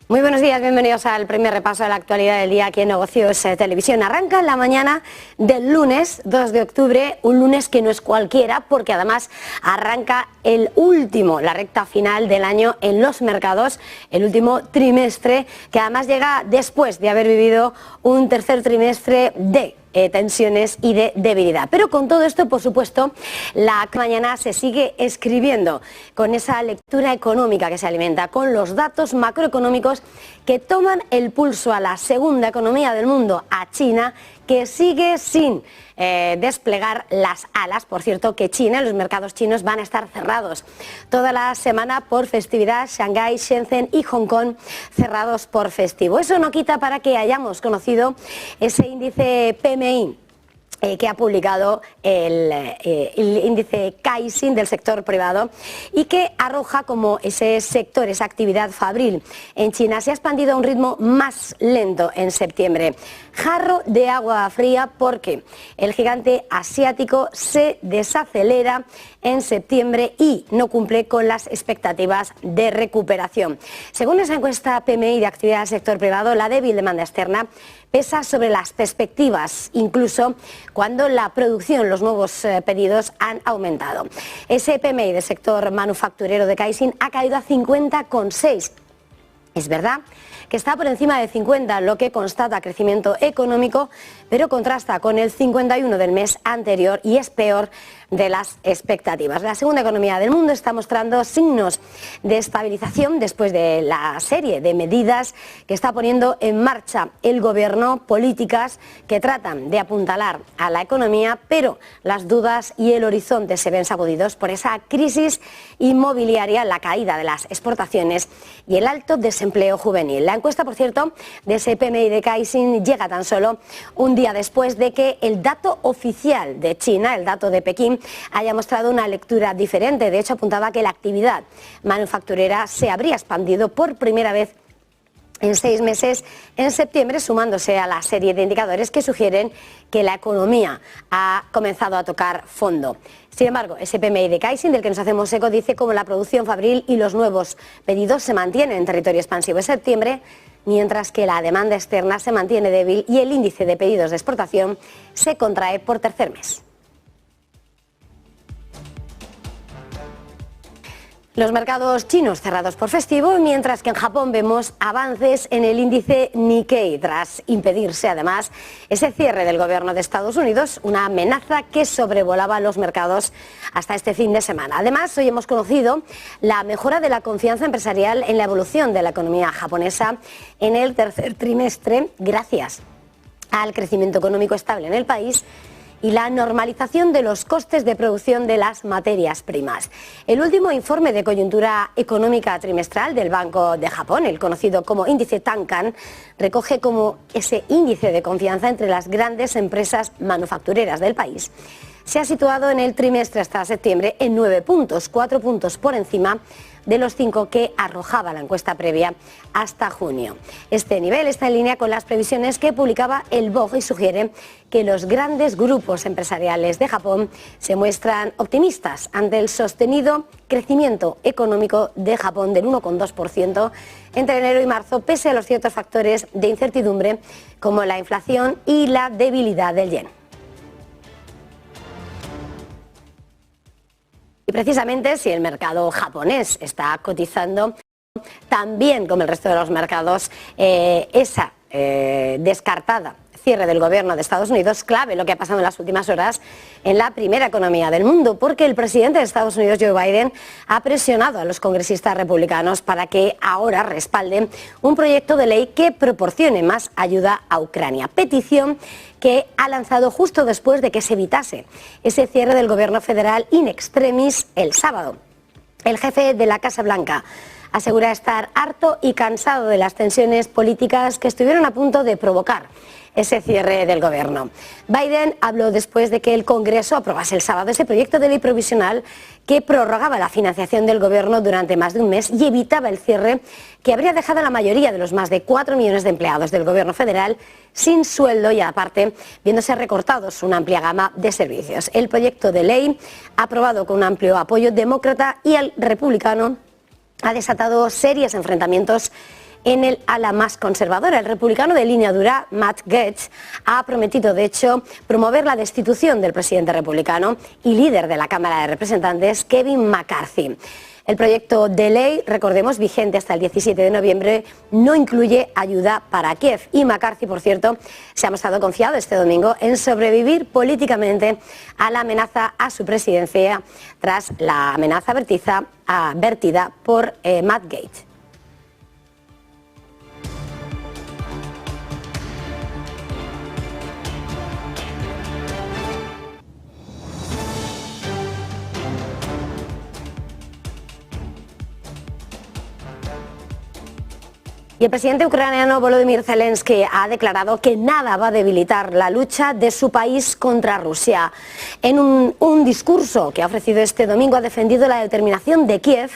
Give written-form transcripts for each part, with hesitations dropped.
Muy buenos días, bienvenidos al primer repaso de la actualidad del día aquí en Negocios Televisión. Arranca la mañana del lunes 2 de octubre, un lunes que no es cualquiera porque además arranca la recta final del año en los mercados, el último trimestre, que además llega después de haber vivido un tercer trimestre de tensiones y de debilidad. Pero con todo esto, por supuesto, la mañana se sigue escribiendo con esa lectura económica que se alimenta con los datos macroeconómicos que toman el pulso a la segunda economía del mundo, a China, que sigue sin desplegar las alas. Por cierto, que China, los mercados chinos van a estar cerrados toda la semana por festividad. Shanghái, Shenzhen y Hong Kong cerrados por festivo. Eso no quita para que hayamos conocido ese índice PMI que ha publicado el índice Caixin del sector privado y que arroja como ese sector, esa actividad fabril en China se ha expandido a un ritmo más lento en septiembre. Jarro de agua fría porque el gigante asiático se desacelera en septiembre y no cumple con las expectativas de recuperación. Según esa encuesta PMI de actividad del sector privado, la débil demanda externa pesa sobre las perspectivas, incluso cuando la producción, los nuevos pedidos han aumentado. Ese PMI del sector manufacturero de Caixin ha caído a 50,6. Es verdad que está por encima de 50, lo que constata crecimiento económico, pero contrasta con el 51 del mes anterior y es peor de las expectativas. La segunda economía del mundo está mostrando signos de estabilización después de la serie de medidas que está poniendo en marcha el gobierno, políticas que tratan de apuntalar a la economía, pero las dudas y el horizonte se ven sacudidos por esa crisis inmobiliaria, la caída de las exportaciones y el alto desempleo juvenil. La encuesta, por cierto, de ese PMI de Caixin llega tan solo un día después de que el dato oficial de China, el dato de Pekín, haya mostrado una lectura diferente. De hecho, apuntaba que la actividad manufacturera se habría expandido por primera vez en 6 meses en septiembre, sumándose a la serie de indicadores que sugieren que la economía ha comenzado a tocar fondo. Sin embargo, ese PMI de Caixin, del que nos hacemos eco, dice cómo la producción fabril y los nuevos pedidos se mantienen en territorio expansivo en septiembre, mientras que la demanda externa se mantiene débil y el índice de pedidos de exportación se contrae por tercer mes. Los mercados chinos cerrados por festivo, mientras que en Japón vemos avances en el índice Nikkei, tras impedirse además ese cierre del gobierno de Estados Unidos, una amenaza que sobrevolaba los mercados hasta este fin de semana. Además, hoy hemos conocido la mejora de la confianza empresarial en la evolución de la economía japonesa en el tercer trimestre, gracias al crecimiento económico estable en el país y la normalización de los costes de producción de las materias primas. El último informe de coyuntura económica trimestral del Banco de Japón, el conocido como índice Tankan, recoge como ese índice de confianza entre las grandes empresas manufactureras del país se ha situado en el trimestre hasta septiembre en 9 puntos, 4 puntos por encima de los 5 que arrojaba la encuesta previa hasta junio. Este nivel está en línea con las previsiones que publicaba el BOJ y sugiere que los grandes grupos empresariales de Japón se muestran optimistas ante el sostenido crecimiento económico de Japón del 1,2% entre enero y marzo, pese a los ciertos factores de incertidumbre como la inflación y la debilidad del yen. Y precisamente si el mercado japonés está cotizando también como el resto de los mercados, esa descartada cierre del gobierno de Estados Unidos, clave lo que ha pasado en las últimas horas en la primera economía del mundo, porque el presidente de Estados Unidos, Joe Biden, ha presionado a los congresistas republicanos para que ahora respalden un proyecto de ley que proporcione más ayuda a Ucrania. Petición que ha lanzado justo después de que se evitase ese cierre del gobierno federal in extremis el sábado. El jefe de la Casa Blanca asegura estar harto y cansado de las tensiones políticas que estuvieron a punto de provocar ese cierre del gobierno. Biden habló después de que el Congreso aprobase el sábado ese proyecto de ley provisional que prorrogaba la financiación del gobierno durante más de un mes y evitaba el cierre que habría dejado a la mayoría de los más de 4 millones de empleados del gobierno federal sin sueldo y aparte viéndose recortados una amplia gama de servicios. El proyecto de ley, aprobado con un amplio apoyo demócrata y el republicano, ha desatado serios enfrentamientos en el ala más conservadora. El republicano de línea dura, Matt Gaetz, ha prometido, de hecho, promover la destitución del presidente republicano y líder de la Cámara de Representantes, Kevin McCarthy. El proyecto de ley, recordemos, vigente hasta el 17 de noviembre, no incluye ayuda para Kiev. Y McCarthy, por cierto, se ha mostrado confiado este domingo en sobrevivir políticamente a la amenaza a su presidencia tras la amenaza vertida por Matt Gaetz. Y el presidente ucraniano Volodymyr Zelensky ha declarado que nada va a debilitar la lucha de su país contra Rusia. En un discurso que ha ofrecido este domingo ha defendido la determinación de Kiev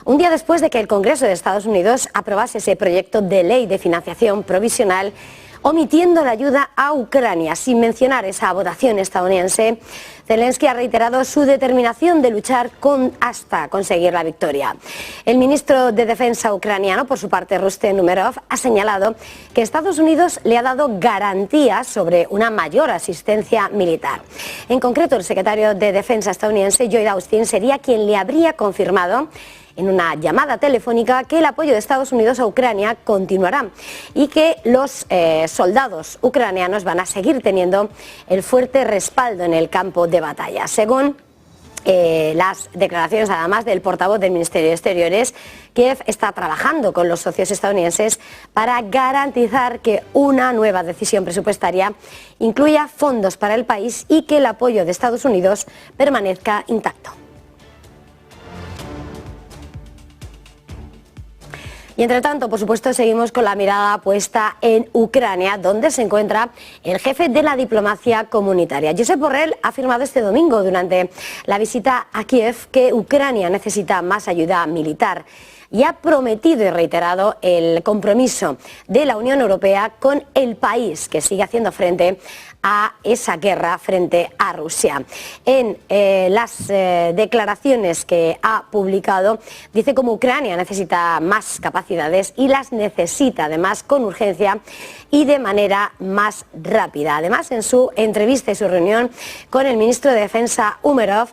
un día después de que el Congreso de Estados Unidos aprobase ese proyecto de ley de financiación provisional omitiendo la ayuda a Ucrania. Sin mencionar esa votación estadounidense, Zelensky ha reiterado su determinación de luchar hasta conseguir la victoria. El ministro de Defensa ucraniano, por su parte, Rustem Umerov, ha señalado que Estados Unidos le ha dado garantías sobre una mayor asistencia militar. En concreto, el secretario de Defensa estadounidense, Lloyd Austin, sería quien le habría confirmado en una llamada telefónica que el apoyo de Estados Unidos a Ucrania continuará y que los soldados ucranianos van a seguir teniendo el fuerte respaldo en el campo de batalla. Según las declaraciones además del portavoz del Ministerio de Exteriores, Kiev está trabajando con los socios estadounidenses para garantizar que una nueva decisión presupuestaria incluya fondos para el país y que el apoyo de Estados Unidos permanezca intacto. Y entre tanto, por supuesto, seguimos con la mirada puesta en Ucrania, donde se encuentra el jefe de la diplomacia comunitaria. Josep Borrell ha afirmado este domingo durante la visita a Kiev que Ucrania necesita más ayuda militar y ha prometido y reiterado el compromiso de la Unión Europea con el país que sigue haciendo frente a esa guerra frente a Rusia. En las declaraciones que ha publicado, dice cómo Ucrania necesita más capacidades y las necesita además con urgencia y de manera más rápida. Además, en su entrevista y su reunión con el ministro de Defensa Umerov,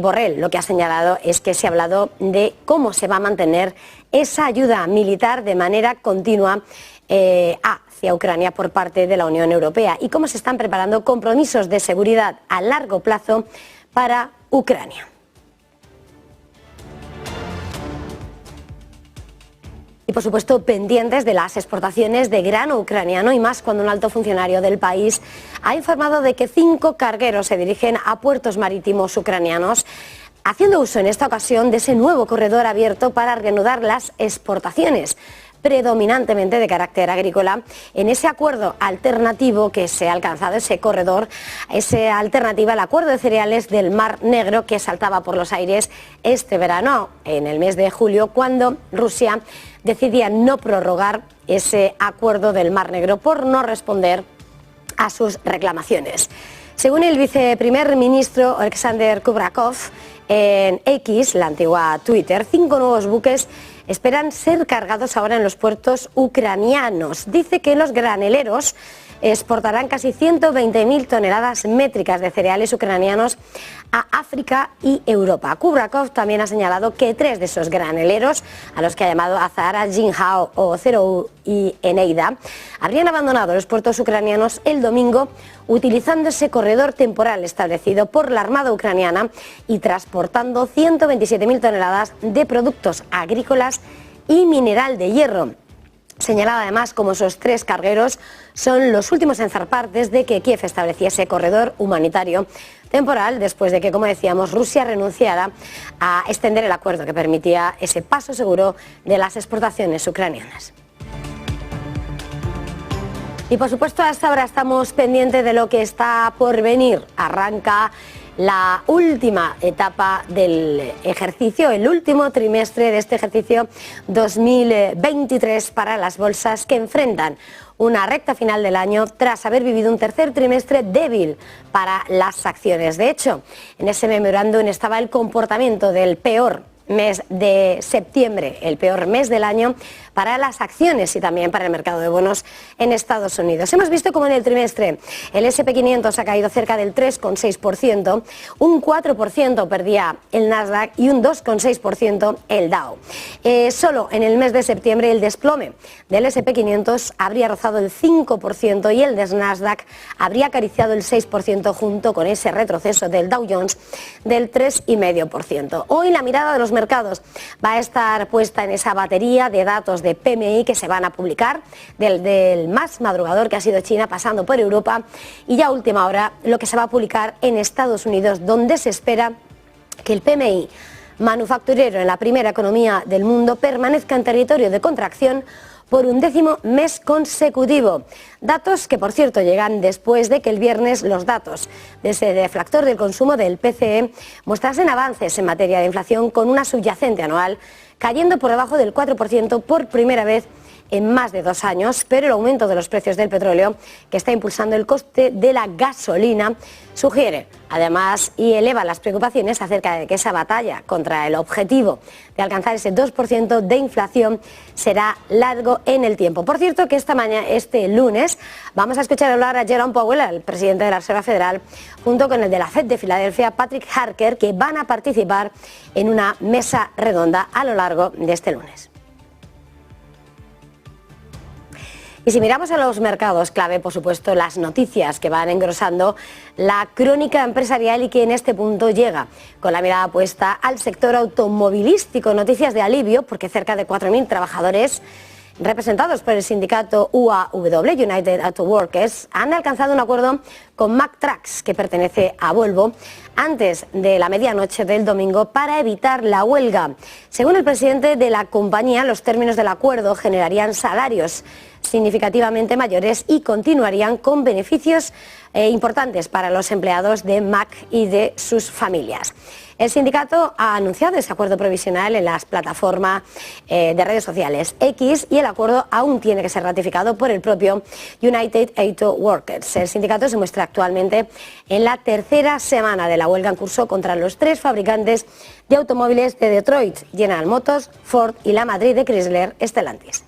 Borrell lo que ha señalado es que se ha hablado de cómo se va a mantener esa ayuda militar de manera continua hacia Ucrania por parte de la Unión Europea y cómo se están preparando compromisos de seguridad a largo plazo para Ucrania. Y por supuesto pendientes de las exportaciones de grano ucraniano y más cuando un alto funcionario del país ha informado de que 5 cargueros se dirigen a puertos marítimos ucranianos, haciendo uso en esta ocasión de ese nuevo corredor abierto para reanudar las exportaciones, predominantemente de carácter agrícola, en ese acuerdo alternativo que se ha alcanzado, ese corredor, esa alternativa al acuerdo de cereales del Mar Negro que saltaba por los aires este verano, en el mes de julio, cuando Rusia decidía no prorrogar ese acuerdo del Mar Negro por no responder a sus reclamaciones. Según el viceprimer ministro Alexander Kubrakov, en X, la antigua Twitter, 5 nuevos buques esperan ser cargados ahora en los puertos ucranianos. Dice que los graneleros exportarán casi 120.000 toneladas métricas de cereales ucranianos a África y Europa. Kubrakov también ha señalado que 3 de esos graneleros, a los que ha llamado Azahara, Jinhao o Zerou y Eneida, habrían abandonado los puertos ucranianos el domingo utilizando ese corredor temporal establecido por la Armada ucraniana y transportando 127.000 toneladas de productos agrícolas y mineral de hierro. Señalaba además como esos 3 cargueros son los últimos en zarpar desde que Kiev estableciese corredor humanitario temporal después de que, como decíamos, Rusia renunciara a extender el acuerdo que permitía ese paso seguro de las exportaciones ucranianas. Y por supuesto a esta hora estamos pendientes de lo que está por venir. Arranca la última etapa del ejercicio, el último trimestre de este ejercicio 2023 para las bolsas que enfrentan una recta final del año tras haber vivido un tercer trimestre débil para las acciones. De hecho, en ese memorándum estaba el comportamiento del peor mes de septiembre, el peor mes del año para las acciones y también para el mercado de bonos en Estados Unidos. Hemos visto como en el trimestre el S&P 500 ha caído cerca del 3,6%, un 4% perdía el Nasdaq y un 2,6% el Dow. Solo en el mes de septiembre el desplome del S&P 500 habría rozado el 5% y el de Nasdaq habría acariciado el 6% junto con ese retroceso del Dow Jones del 3,5%. Hoy la mirada de los mercados va a estar puesta en esa batería de datos de PMI que se van a publicar, del más madrugador que ha sido China pasando por Europa y ya a última hora lo que se va a publicar en Estados Unidos, donde se espera que el PMI manufacturero en la primera economía del mundo permanezca en territorio de contracción por un 10º mes consecutivo. Datos que, por cierto, llegan después de que el viernes los datos de ese deflactor del consumo del PCE mostrasen avances en materia de inflación con una subyacente anual cayendo por debajo del 4% por primera vez en más de 2 años, pero el aumento de los precios del petróleo que está impulsando el coste de la gasolina sugiere, además, y eleva las preocupaciones acerca de que esa batalla contra el objetivo de alcanzar ese 2% de inflación será largo en el tiempo. Por cierto, que este lunes vamos a escuchar hablar a Jerome Powell, el presidente de la Reserva Federal, junto con el de la Fed de Filadelfia, Patrick Harker, que van a participar en una mesa redonda a lo largo de este lunes. Y si miramos a los mercados, clave, por supuesto, las noticias que van engrosando la crónica empresarial y que en este punto llega con la mirada puesta al sector automovilístico. Noticias de alivio porque cerca de 4.000 trabajadores representados por el sindicato UAW, United Auto Workers, han alcanzado un acuerdo con Mack Trucks, que pertenece a Volvo, antes de la medianoche del domingo para evitar la huelga. Según el presidente de la compañía, los términos del acuerdo generarían salarios significativamente mayores y continuarían con beneficios importantes para los empleados de Mack y de sus familias. El sindicato ha anunciado ese acuerdo provisional en las plataformas de redes sociales X y el acuerdo aún tiene que ser ratificado por el propio United Auto Workers. El sindicato se muestra actualmente en la tercera semana de la huelga en curso contra los 3 fabricantes de automóviles de Detroit, General Motors, Ford y la matriz de Chrysler, Stellantis.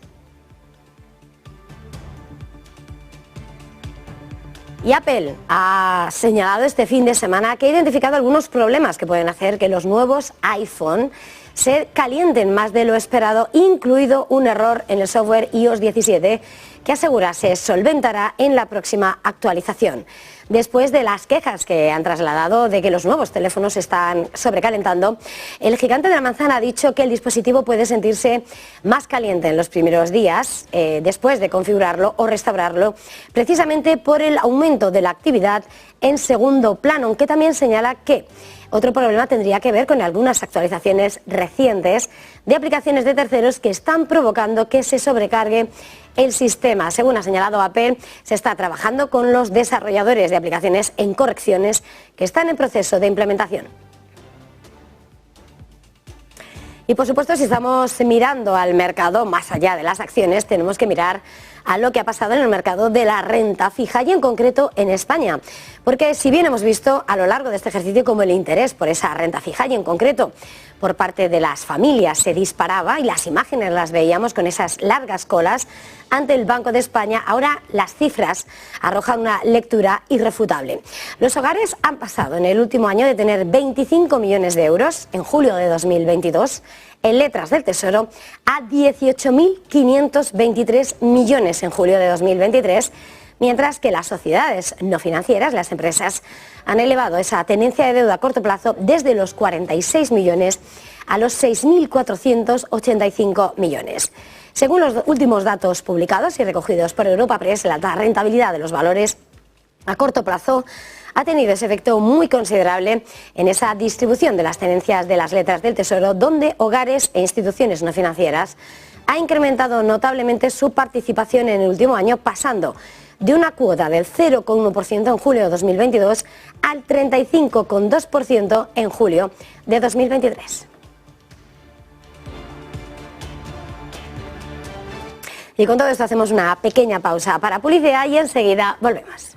Y Apple ha señalado este fin de semana que ha identificado algunos problemas que pueden hacer que los nuevos iPhone se calienten más de lo esperado, incluido un error en el software iOS 17 que asegura se solventará en la próxima actualización. Después de las quejas que han trasladado de que los nuevos teléfonos están sobrecalentando, el gigante de la manzana ha dicho que el dispositivo puede sentirse más caliente en los primeros días, después de configurarlo o restaurarlo, precisamente por el aumento de la actividad en segundo plano, aunque también señala que otro problema tendría que ver con algunas actualizaciones recientes de aplicaciones de terceros que están provocando que se sobrecargue el sistema. Según ha señalado Apple, se está trabajando con los desarrolladores de aplicaciones en correcciones que están en proceso de implementación. Y por supuesto, si estamos mirando al mercado más allá de las acciones, tenemos que mirar a lo que ha pasado en el mercado de la renta fija y en concreto en España. Porque si bien hemos visto a lo largo de este ejercicio como el interés por esa renta fija y en concreto por parte de las familias se disparaba y las imágenes las veíamos con esas largas colas ante el Banco de España, ahora las cifras arrojan una lectura irrefutable. Los hogares han pasado en el último año de tener 25 millones de euros en julio de 2022 en letras del Tesoro a 18.523 millones en julio de 2023, mientras que las sociedades no financieras, las empresas, han elevado esa tenencia de deuda a corto plazo desde los 46 millones a los 6.485 millones. Según los últimos datos publicados y recogidos por Europa Press, la rentabilidad de los valores a corto plazo ha tenido ese efecto muy considerable en esa distribución de las tenencias de las letras del Tesoro, donde hogares e instituciones no financieras ha incrementado notablemente su participación en el último año, pasando de una cuota del 0,1% en julio de 2022 al 35,2% en julio de 2023. Y con todo esto hacemos una pequeña pausa para publicidad y enseguida volvemos.